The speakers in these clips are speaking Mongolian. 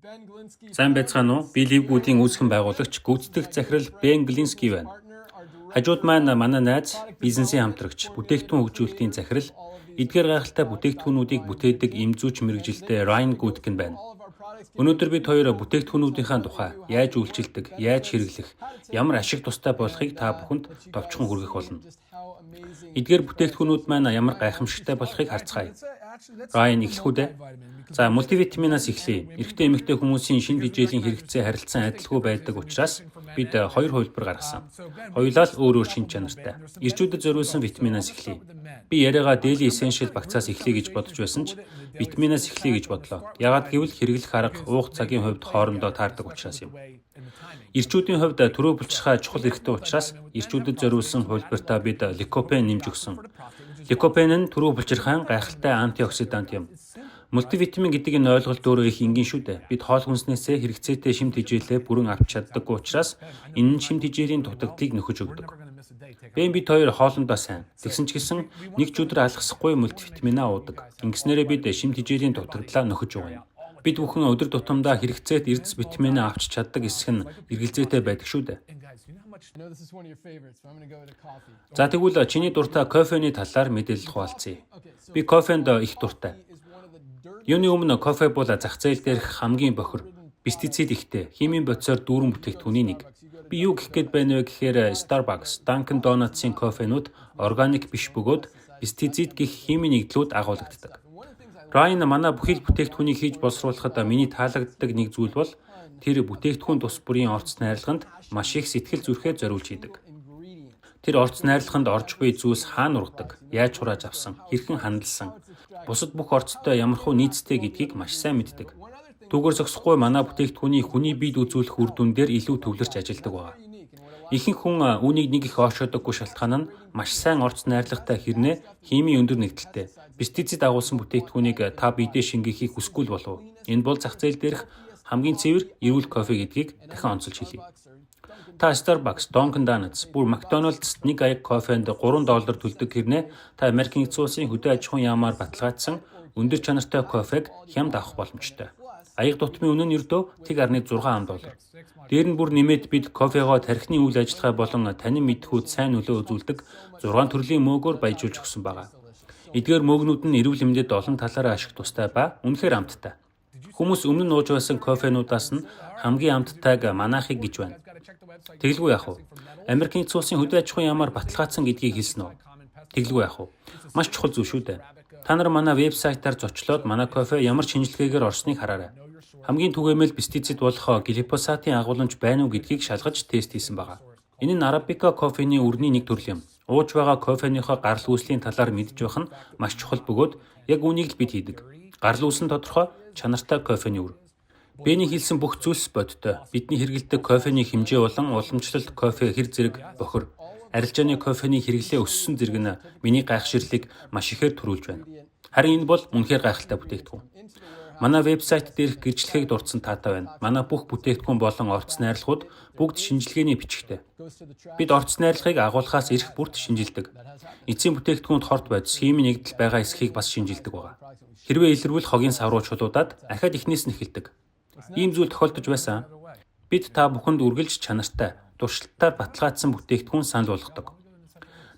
Сайн байцгаана уу? Би Ливгүүдийн үүсгэн байгуулагч гүйцэтгэх захирал Бен Глинский байна. Хажууд маань манай найз, бизнесийн хамтрагч, бүтээгдэхүүн хөгжүүлэлтийн захирал, эдгээр гайхалтай бүтээгдэхүүнүүдийг бүтээдэг эмзүүч мэргэжилтэй Ryan Goodkin байна. Өнөөдөр бид хоёр бүтээгдэхүүнүүдийнхээ тухай, яаж үйлчилдэг, яаж хэрэглэх, ямар ашиг тустай болохыг та бүхэнд товчхон хүргэх болно. Эдгээр бүтээгдэхүүнүүд маань ямар гайхамшигтай болохыг харцгаая. Ryan эхлэх үү дээ? За, мультивитаминаас эхлэе. Эрэгтэй эмэгтэй хүмүүсийн шинэ хичээлийн хэрэгцээ харилцан адилгүй байдаг учраас бид хоёр хувилбар гаргасан. Хоёулаа л өөр шинж чанартай. Ирчүүдэд зориулсан витаминаас эхлэе. Би яриагаа Daily Essential багцаас эхлэе гэж бодож байсан ч витаминаас эхлэе гэж бодлоо. Яагаад гэвэл хэрэглэх арга уух цагийн хувьд хоорондоо таардаг учраас юм. Ирчүүдийн хувьд төрөө булчирхай чухал эрхтэй учраас ирчүүдэд зориулсан хувилбартаа бид ликопен нэмж өгсөн. Ликопен нь төрөө булчирхайн гайхалтай антиоксидант юм. Мультивитамин гэдэг энэ ойлголт өөрөө их энгийн шүү дээ. Бид хоол хүнснээсээ хэрэгцээтэй шимт хичээлээ бүрэн авч чаддаг учраас энэ нь шимт хичээлийн дутагдлыг нөхөж өгдөг. Бид хоёр хоолндоо сайн. Тэгсэн ч гэсэн нэг ч өдөр алгасахгүй мультивитаминаа уудаг. Ингэснээрээ бид шимт хичээлийн дутагдлаа нөхөж өгнө. Бид бүхэн өдөр тутамдаа хэрэгцээт эрдэс витаминаа авч чаддаг эсэх нь эргэлзээтэй байдаг шүү дээ. За тэгвэл чиний дуртай кофений талаар мэдээлэл хуваалцъя. Би кофенд их дуртай. Юуны өмнө кофе бол зах зээл дээрх хамгийн бохир, пестицид ихтэй, химийн бодисоор дүүрэн бүтээгдэхүүний нэг. Би юу гэх гээд байна вэ гэхээр Starbucks, Dunkin Donuts-ийн кофенууд органик биш бөгөөд пестицид гэх химийн нэгдлүүд агуулгаддаг. Ryan манай бүхий л бүтээгдэхүүнийг хийж боловсруулахад миний таалагддаг нэг зүйл бол тэр бүтээгдэхүүн тус бүрийн орц найрлаганд маш их сэтгэл зүрхээ зориулж хийдэг. Тэр орц найрлаганд орж буй зүйлс хаана ургадаг, яаж хурааж авсан, хэрхэн хандалсан, бусад бүх орцтой ямархуу нийцтэй гэдгийг маш сайн мэддэг. Түүгээр зогсохгүй манай бүтээгдэхүүний хүний биед үзүүлэх үр дүн дээр илүү төвлөрч ажилладаг байна. Ихэнх хүн үүнийг нэг их оошоодоггүй шалтгаан нь маш сайн орц найрлагатай хэрнээ химийн өндөр нэгдэлтэй пестицид агуулсан бүтээгдэхүүнийг та биедээ шингээхийг хүсэхгүй болов. Энэ бол зах зээл дээрх хамгийн цэвэр эрүүл кофе гэдгийг дахин онцолж хэлье. Та Starbucks, Dunkin Donuts, бүр McDonald's нэг аяг кофенд $3 төлдөг хэрнээ та Америкийн нэгдсэн улсын хөдөө аж ахуйн яамаар баталгаажсан өндөр чанартай кофег хямд авах боломжтой. Аяг дутмын үнэ нь ердөө $1.6. Дээр нь бүр нэмээд бид кофегоо тархины үйл ажиллагаа болон танин мэдхүйд сайн нөлөө үзүүлдэг 6 төрлийн мөөгөөр баяжуулж өгсөн байгаа. Эдгээр мөөгнүүд нь эрүүл мэндэд олон талаараа ашиг тустай ба үнэхээр амттай. Хүмүүс өмнө нь ууж байсан кофенуудаас нь хамгийн амттайг манайхыг гэж байна. Тэгэлгүй яах вэ? Америкийн нэгдсэн улсын хөдөө аж ахуйн яамаар баталгаажсан гэдгийг хэлсэн үү? Тэгэлгүй яах вэ? Маш чухал зүйл шүү дээ. Та нар манай вебсайтаар зочлоод манай кофе ямар шинжилгээгээр орсныг хараарай. Хамгийн түгээмэл пестицид болох глифосатын агуулмж байна уу гэдгийг шалгаж тест хийсэн байгаа. Энэ нь арабика кофений үрний нэг төрөл юм. Ууж байгаа кофеныхоо гарал үүслийн талаар мэдж байх нь маш чухал бөгөөд яг үүнийг л бид хийдэг. Гарал үүс нь тодорхой, чанартай кофений үр. Бэний хэлсэн бүх зүйлс бодтой. Бидний хэрэглэдэг кофений хэмжээ болон уламжлалт кофе хэр зэрэг бохир. Арилжааны кофений хэрэглээ өссөн зэрэг нь миний гайхширлыг маш ихээр төрүүлж байна. Харин энэ бол үнэхээр гайхалтай бүтээгдэхүүн. Манай вебсайт дээрх гэрчлэгийг дурдсан таатай байна. Манай бүх бүтээгдэхүүн болон орц найрлагууд бүгд шинжилгээний бичгтэй. Бид орц найрлагыг агуулгаас эрх бүрт шинжилдэг. Эцсийн бүтээгдэхүүнд хорт бодис, химийн нэгдэл байгаа эсхийг бас шинжилдэг байгаа. Хэрвээ илэрвэл хогийн сав руу чулуудаад ахаад эхнээс нь эхэлдэг. Ийм зүйл тохиолдож байсан. Бид та бүхэнд үргэлж чанартай, туршилттаар баталгаажсан бүтээгдэхүүн санал болгодог.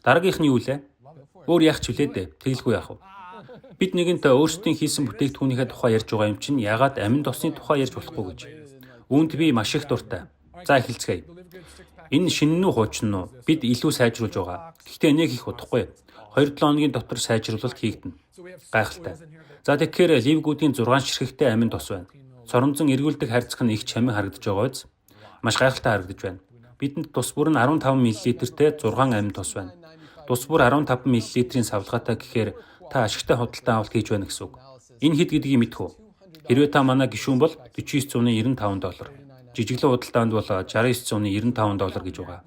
Дараагийнх нь юу вэ? Өөр яах ч үлээ дээ. Тэгэлгүй яах вэ? Бид нэгэнтээ өөрсдийн хийсэн бүтээгдэхүүнийхээ тухай ярьж байгаа юм чинь яагаад амин тосны тухай ярьж болохгүй гэж. Үүнд би маш их дуртай. За эхэлцгээе. Энэ шинэн үү хуучин уу? Бид илүү сайжруулж байгаа. Гэхдээ энийг хийх удахгүй. 2-7 хоногийн дотор сайжруулалт хийгдэнэ. Гайхалтай. За тэгэхээр ливгүүдийн 6 ширхэгтэй амин тос байна. Соронзон эргүүлдэг харьцах нь их чамин харагдаж байгаа биз? Маш гайхалтай харагдаж байна. Бидэнд тус бүр нь 15 мл-тэй 6 амин тос байна. Тус бүр 15 мл-ийн савлгаатай гэхээр та ашигтай худалдан авалт хийж байна гэсэн үг. Энэ хэд гэдгийг мэдэх үү? Хэрвээ та манай гишүүн бол $4995. Жижиглэн худалдаанд бол $6995 гэж байгаа.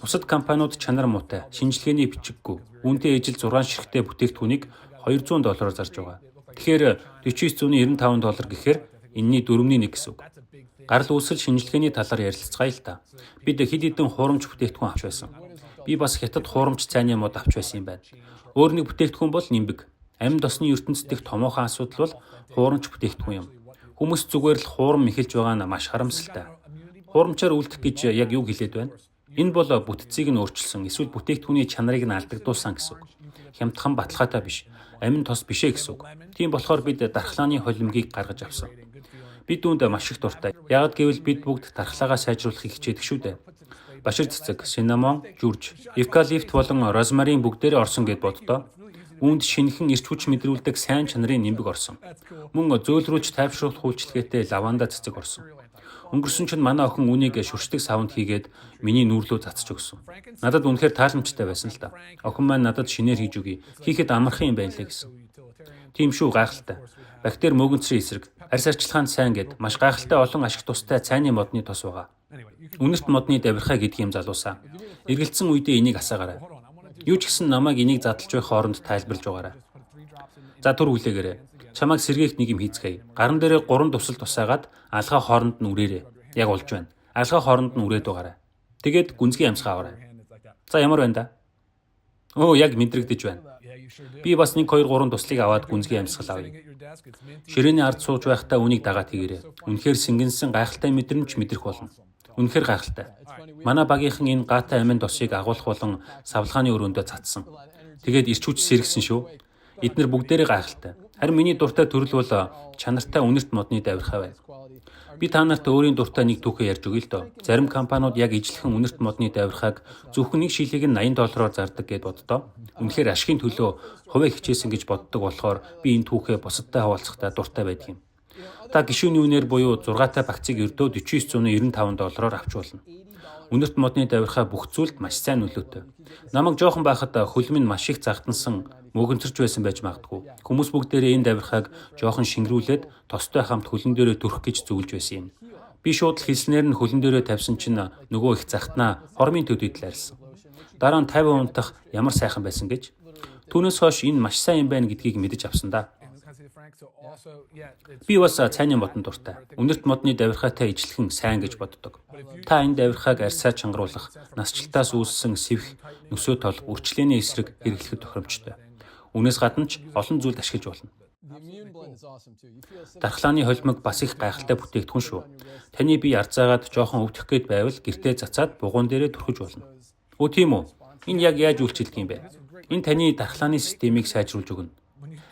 Бусад компаниуд чанар муутай, шинжилгээний бичиггүй, үүнтэй ижил 6 ширхэгтэй бүтээгдэхүүнийг $200 зарж байгаа. Тэгэхээр $4995 гэхээр энэний 4/1 гэсэн үг. Гарал үүсэл шинжилгээний талаар ярилцгаая л та. Бид хэд хэдэн хуурамч бүтээгдэхүүн авч байсан. Би бас хятад хуурамч цайны мод авч байсан юм байна. Өөр нэг бүтээгдэхүүн бол нимбэг. Амин тосны ертөнцийн дэх томоохон асуудал бол хуурамч бүтээгдэхүүн юм. Хүмүүс зүгээр л хуурам эхэлж байгаа нь маш харамсалтай. Хуурамчаар үлдэх гэж яг юу хэлээд байна? Энэ бол бүтцийг нь өөрчилсөн, эсвэл бүтээгдэхүүний чанарыг нь алдагдуулсан гэсэн үг. Хямдхан баталгаатай биш, амин тос бишээ гэсэн үг. Тийм болохоор бид дархлааны холимгийг гаргаж авсан. Бид үүнд маш их дуртай. Яг гэвэл бид бүгд дархлаагаа сайжруулахыг хичээдэг шүү дээ. Башир цэцэг, синамон, жүрж, эвкалипт болон розмарин бүгдээрээ орсон гэд боддоо. Үүнд шинэхэн эрч хүч мэдрүүлдэг сайн чанарын нимбэг орсон. Мөн зөөлрүүлж тайвшруулах үйлчилгээтэй лаванда цэцэг орсон. Өнгөрсөн чинь манай охин үүнийг шүршдэг саунд хийгээд миний нүүрлөө цацж өгсөн. Надад үнэхээр тааламжтай байсан л да. Охин маань надад шинээр хийж өгье. Хийхэд амархан юм байна лээ гэсэн. Тийм шүү, гайхалтай. Бактери мөөгөнцрийн эсрэг, арьс арчилгаанд сайн гэд маш гайхалтай олон ашиг тустай цайны модны тос байгаа. Үнэрт модны давирхай гэдэг юм залуусаа. Эргэлцсэн үедээ энийг асаагаарай. Юу ч гэсэн намайг энийг задлж байх хооронд тайлбарлаж байгаарай. За түр хүлээгээрэй. Чамайг сэргээх нэг юм хийцгээе. Гаран дээрээ 3 тусал тусаагаад алгаа хооронд нь үрээрэй. Яг болж байна. Алгаа хооронд нь үрээд байгаарай. Тэгээд гүнзгий амьсгаа аваарай. За ямар байна да? Оо, яг мэдрэгдэж байна. Би бас 1 2 3 туслыг аваад гүнзгий амьсгал авъя. Ширээний ард сууж байхдаа үнийг дагаад хийгээрэй. Үнэхээр сэнгэнсэн гайхалтай мэдрэмж мэдрэх болно. Үнэхээр гайхалтай. Манай багийнхан энэ гаатай амин тосыг агуулах болон савлгааны өрөөндөө цацсан. Тэгээд ирч хүч сэргсэн шүү. Эднэр бүгдээрээ гайхалтай. Харин миний дуртай төрөл бол чанартай үнэрт модны давирхай байна. Би та нарт өөрийн дуртай нэг түүхээ ярьж өгье л доо. Зарим компаниуд яг ижилхэн үнэрт модны давирхайг зөвхөн нэг шилийг нь $80 зардаг гэд боддоо. Үнэхээр ашигын төлөө хувиа хичээсэн гэж боддог болохоор би энэ түүхээ бусадтай хаваалцахдаа дуртай байдаг юм. Та гишүүний үнээр буюу 6-тай бакцыг ердөө $4995 авч болно. Үнэрт модны давирхай бүх зүйлд маш сайн нөлөөтэй. Намайг жоохон байхад хөлөм нь маш их загтансан, мөөгөнцөрч байсан байж магадгүй. Хүмүүс бүгдээрээ энэ давирхайг жоохон шингэрүүлээд тостой хамт хөлн дээрээ төрөх гэж зөвлөж байсан юм. Би шууд л хэлснээр нь хөлн дээрээ тавьсан чинь нөгөө их загтнаа хормын төдийд л арилсан. Дараа нь 50% тах ямар сайхан байсан гэж. Түүнээс хойш энэ маш сайн юм байна гэдгийг мэдэж авсан да. Би бас цайны модон дуртай. Үнэрт модны давирхайтай ижилхэн сайн гэж боддог. Та энэ давирхайг арьсаа чангаруулах, насжилтаас үүссэн сэвх, нөсөө тол, үрчлээний эсрэг хэрэглэхэд тохиромжтой. Үүнээс гадна ч олон зүйлд ашиглаж болно. Дархлааны холимог бас их гайхалтай бүтээгдэхүүн шүү. Таны бие арзаагаад жоохон өвдөх гээд байвал гэртээ цацаад бугуун дээрээ түрхэж болно. Өө тийм үү? Энэ яг яаж үйлчилдэг юм бэ? Энэ таны дархлааны системийг сайжруулж өгнө.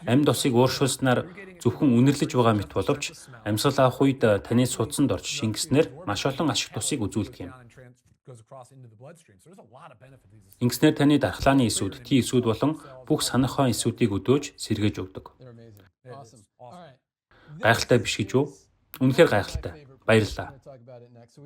Амьд усыг ууршуулснаар зөвхөн үнэрлэж байгаа мэт боловч амьсгал авах үед таны судсанд орж шингэснээр маш олон ашиг тусыг үзүүлдэг юм. Ингэснээр таны дархлааны эсүүд, T эсүүд болон бүх санах хон эсүүдийг өдөөж сэргээж өгдөг. Гайхалтай биш гэж үү? Үнэхээр гайхалтай. Баярлалаа.